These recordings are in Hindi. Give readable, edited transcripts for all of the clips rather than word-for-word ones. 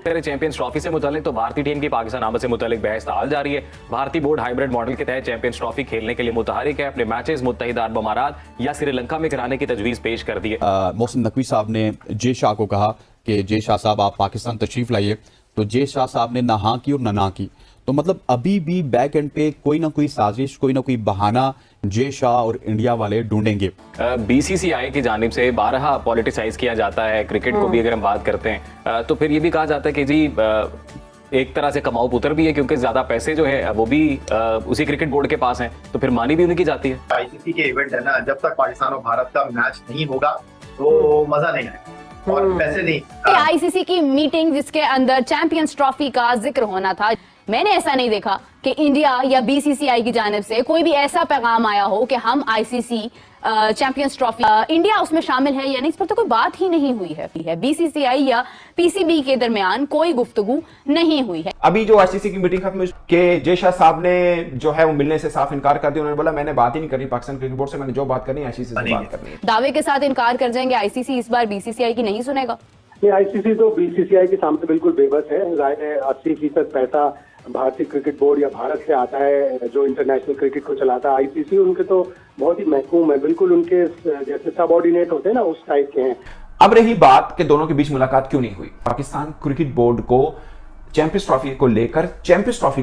चैंपियंस ट्रॉफी से मुतालिक तो भारतीय टीम की पाकिस्तान आमद से मुतालिक बहस ताल जारी है। भारतीय बोर्ड हाइब्रिड मॉडल के तहत चैंपियंस ट्रॉफी खेलने के लिए मुतहरिक है। अपने मैचेस मुत्तहिदा अरब अमारात या श्रीलंका में कराने की तजवीज़ पेश कर दी है। मोहसिन नकवी साहब ने जे शाह को कहा कि जे शाह साहब आप पाकिस्तान तशरीफ लाइए, तो जे शाह साहब ने ना हाँ की और ना की। तो मतलब अभी भी बैक एंड पे कोई ना कोई साजिश, कोई ना कोई बहाना जे शाह और इंडिया वाले ढूंढेंगे। बीसीसीआई की जानिब से बारहा पॉलिटिसाइज किया जाता है क्रिकेट को भी। अगर हम बात करते हैं तो फिर ये भी कहा जाता है कि जी एक तरह से कमाऊ पुत्र भी है, क्योंकि ज्यादा पैसे जो है वो भी उसी क्रिकेट बोर्ड के पास हैं, तो फिर मानी भी उनकी जाती है। आईसीसी के इवेंट है ना, जब तक पाकिस्तान और भारत का मैच नहीं होगा तो मजा नहीं आएगा और पैसे नहीं। आईसीसी की मीटिंग जिसके अंदर चैंपियंस ट्रॉफी का जिक्र होना था, मैंने ऐसा नहीं देखा कि इंडिया या बीसीसीआई की जानिब से कोई भी ऐसा पैगाम आया हो कि हम आईसीसी चैंपियंस ट्रॉफी इंडिया उसमें शामिल है या नहीं, इस पर तो कोई बात ही नहीं हुई है। बीसीसीआई या पीसीबी के दरमियान कोई गुफ्तगू नहीं हुई है। अभी जो आईसीसी की मीटिंग खत्म हुई कि जे शाह साहब ने जो है वो मिलने से साफ इनकार कर दिया। उन्होंने बोला मैंने बात ही नहीं करी पाकिस्तान क्रिकेट बोर्ड से, मैंने जो बात करनी है आईसीसी से बात करनी है। दावे के साथ इनकार कर जाएंगे आईसीसी, इस बार बीसीसीआई की नहीं सुनेगा। ये आईसीसी तो बीसीसीआई के सामने बिल्कुल बेबस है। जाहिर है 80% पैसा भारतीय क्रिकेट बोर्ड या भारत से आता है जो इंटरनेशनल क्रिकेट को चलाता है। आईसीसी उनके तो बहुत ही महकूम है, बिल्कुल उनके जैसे सबऑर्डिनेट होते हैं ना, उस टाइप के हैं। अब रही बात कि दोनों के बीच मुलाकात क्यों नहीं हुई। पाकिस्तान क्रिकेट बोर्ड को चैंपियंस ट्रॉफी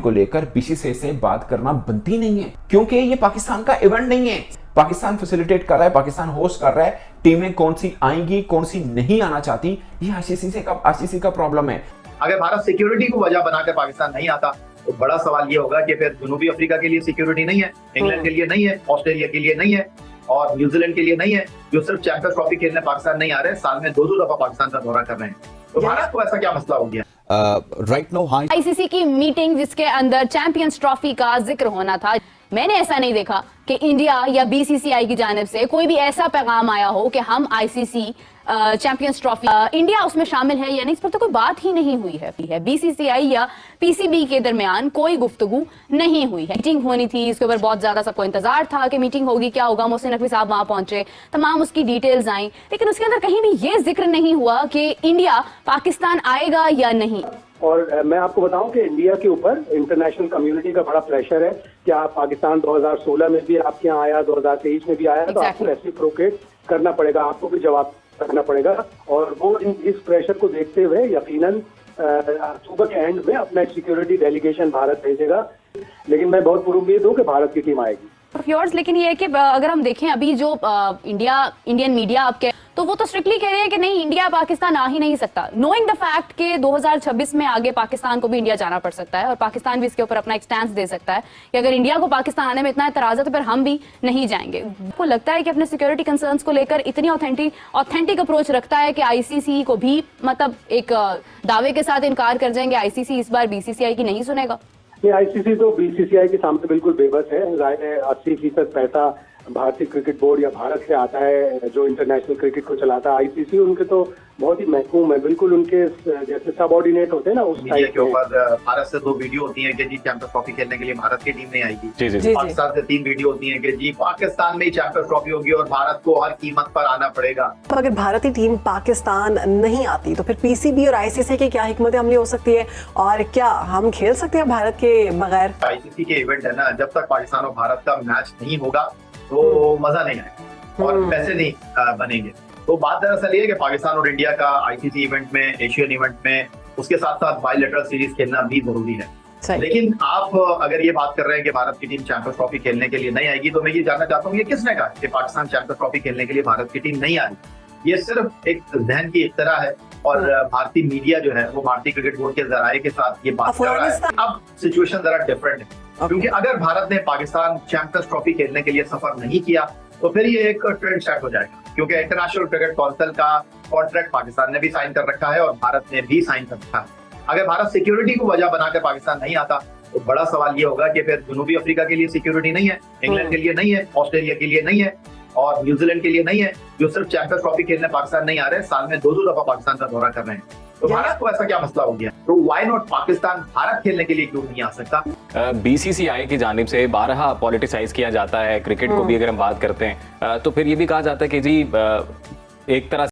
को लेकर बीसीसीआई से बात करना बनती नहीं है, क्योंकि ये पाकिस्तान का इवेंट नहीं है। पाकिस्तान फैसिलिटेट कर रहा है, पाकिस्तान होस्ट कर रहा है। टीमें कौन सी आएंगी कौन सी नहीं आना चाहती, ये आईसीसी का प्रॉब्लम है। अगर भारत सिक्योरिटी को वजह बनाकर पाकिस्तान नहीं आता तो बड़ा सवाल ये होगा कि फिर जनूबी अफ्रीका के लिए सिक्योरिटी नहीं है, इंग्लैंड के लिए नहीं है, ऑस्ट्रेलिया के लिए नहीं है और न्यूजीलैंड के लिए नहीं है, जो सिर्फ चैंपियंस ट्रॉफी खेलने पाकिस्तान नहीं आ रहे, साल में 2-2 दफा पाकिस्तान का दौरा कर रहे हैं। तो भारत को ऐसा क्या मसला हो गया? राइट नाउ हाँ, आईसीसी की मीटिंग जिसके अंदर चैंपियंस ट्रॉफी का जिक्र होना था, मैंने ऐसा नहीं देखा कि इंडिया या बीसीसीआई की जानिब से कोई भी ऐसा पैगाम आया हो कि हम आईसीसी चैंपियंस ट्रॉफी इंडिया उसमें शामिल है या नहीं, इस पर तो कोई बात ही नहीं हुई है। बीसीसीआई या पीसीबी के दरमियान कोई गुफ्तगू नहीं हुई है। मीटिंग होनी थी, इसके ऊपर बहुत ज्यादा सबको इंतजार था कि मीटिंग होगी, क्या होगा। मोहसिन नकवी साहब वहां पहुंचे, तमाम उसकी डिटेल्स आई, लेकिन उसके अंदर कहीं भी ये जिक्र नहीं हुआ कि इंडिया पाकिस्तान आएगा या नहीं। और मैं आपको बताऊं कि इंडिया के ऊपर इंटरनेशनल कम्युनिटी का बड़ा प्रेशर है कि आप पाकिस्तान 2016 में भी आपके यहाँ आया, 2023 में भी आया, तो आपको रेसिप्रोकेट करना पड़ेगा, आपको भी जवाब रखना पड़ेगा। और वो इस प्रेशर को देखते हुए यकीनन अक्टूबर के एंड में अपना सिक्योरिटी डेलीगेशन भारत भेजेगा, लेकिन मैं बहुत पुरुम्मीद हूँ कि भारत की टीम आएगी। लेकिन ये है कि अगर हम देखें अभी जो इंडियन मीडिया आपके, तो वो तो स्ट्रिक्टली कह रहे हैं कि नहीं, इंडिया पाकिस्तान आ ही नहीं सकता, नोइंग द फैक्ट कि 2026 में आगे पाकिस्तान को भी इंडिया जाना पड़ सकता है और पाकिस्तान भी इसके ऊपर अपना एक स्टैंस दे सकता है कि अगर इंडिया को पाकिस्तान आने में इतना एतराज है तो फिर हम भी नहीं जाएंगे। आपको लगता है कि अपने सिक्योरिटी कंसर्न्स को लेकर इतनी ऑथेंटिक अप्रोच रखता है कि आईसीसी को भी मतलब एक दावे के साथ इनकार कर जाएंगे आईसीसी, इस बार बीसीसीआई की नहीं सुनेगा? ये आईसीसी तो बीसीसीआई के सामने बिल्कुल बेबस है। जाहिर है 80% पैसा भारतीय क्रिकेट बोर्ड या भारत से आता है जो इंटरनेशनल क्रिकेट को चलाता है। आईसीसी उनके तो बहुत ही महकूम है, बिल्कुल उनके जैसे सबऑर्डिनेट होते हैं ना, उस टाइप के ऊपर। भारत से 2 वीडियो होती है कि जी चैंपियंस ट्रॉफी खेलने के लिए भारत की टीम नहीं आएगी। जी। पाकिस्तान से 3 वीडियो होती है कि जी पाकिस्तान में ही चैंपियंस ट्रॉफी होगी और भारत को हर कीमत पर आना पड़ेगा। तो अगर भारतीय टीम पाकिस्तान नहीं आती तो फिर पीसीबी और आईसीसी की क्या हिकमत अमली हो सकती है और क्या हम खेल सकते हैं भारत के बगैर? आईसीसी के इवेंट है ना, जब तक पाकिस्तान और भारत का मैच नहीं होगा तो मजा नहीं आएगा और पैसे नहीं बनेंगे। तो बात दरअसल ये है कि पाकिस्तान और इंडिया का आईसीसी इवेंट में, एशियन इवेंट में, उसके साथ साथ बायलैटरल सीरीज खेलना भी जरूरी है। लेकिन आप अगर ये बात कर रहे हैं कि भारत की टीम चैंपियंस ट्रॉफी खेलने के लिए नहीं आएगी, तो मैं ये जानना चाहता हूँ ये किसने कहा कि पाकिस्तान चैंपियंस ट्रॉफी खेलने के लिए भारत की टीम नहीं आएगी? ये सिर्फ एक जहन की इख्तरा है और भारतीय मीडिया जो है वो भारतीय क्रिकेट बोर्ड के जराये के साथ ये बात कर रहा है। अब सिचुएशन जरा डिफरेंट है, क्योंकि अगर भारत ने पाकिस्तान चैंपियंस ट्रॉफी खेलने के लिए सफर नहीं किया तो फिर ये एक ट्रेंड सेट हो जाएगा, क्योंकि इंटरनेशनल क्रिकेट काउंसिल का कॉन्ट्रैक्ट पाकिस्तान ने भी साइन कर रखा है और भारत ने भी साइन कर रखा है। अगर भारत सिक्योरिटी को वजह बनाकर पाकिस्तान नहीं आता तो बड़ा सवाल ये होगा कि फिर जनूबी अफ्रीका के लिए सिक्योरिटी नहीं है, इंग्लैंड के लिए नहीं है, ऑस्ट्रेलिया के लिए नहीं है और न्यूजीलैंड के लिए नहीं है, जो सिर्फ चैंपियंस ट्रॉफी खेलने पाकिस्तान नहीं आ रहे, साल में 2-2 दफा पाकिस्तान का दौरा कर रहे हैं। तो भारत को ऐसा क्या मसला हो गया? तो व्हाई नॉट पाकिस्तान भारत खेलने के लिए क्यों नहीं आ सकता? बीसीसीआई की जानिब से बारहा पॉलिटिसाइज किया जाता है क्रिकेट को भी। अगर हम बात करते हैं तो फिर ये भी कहा जाता है कि जी एक तरह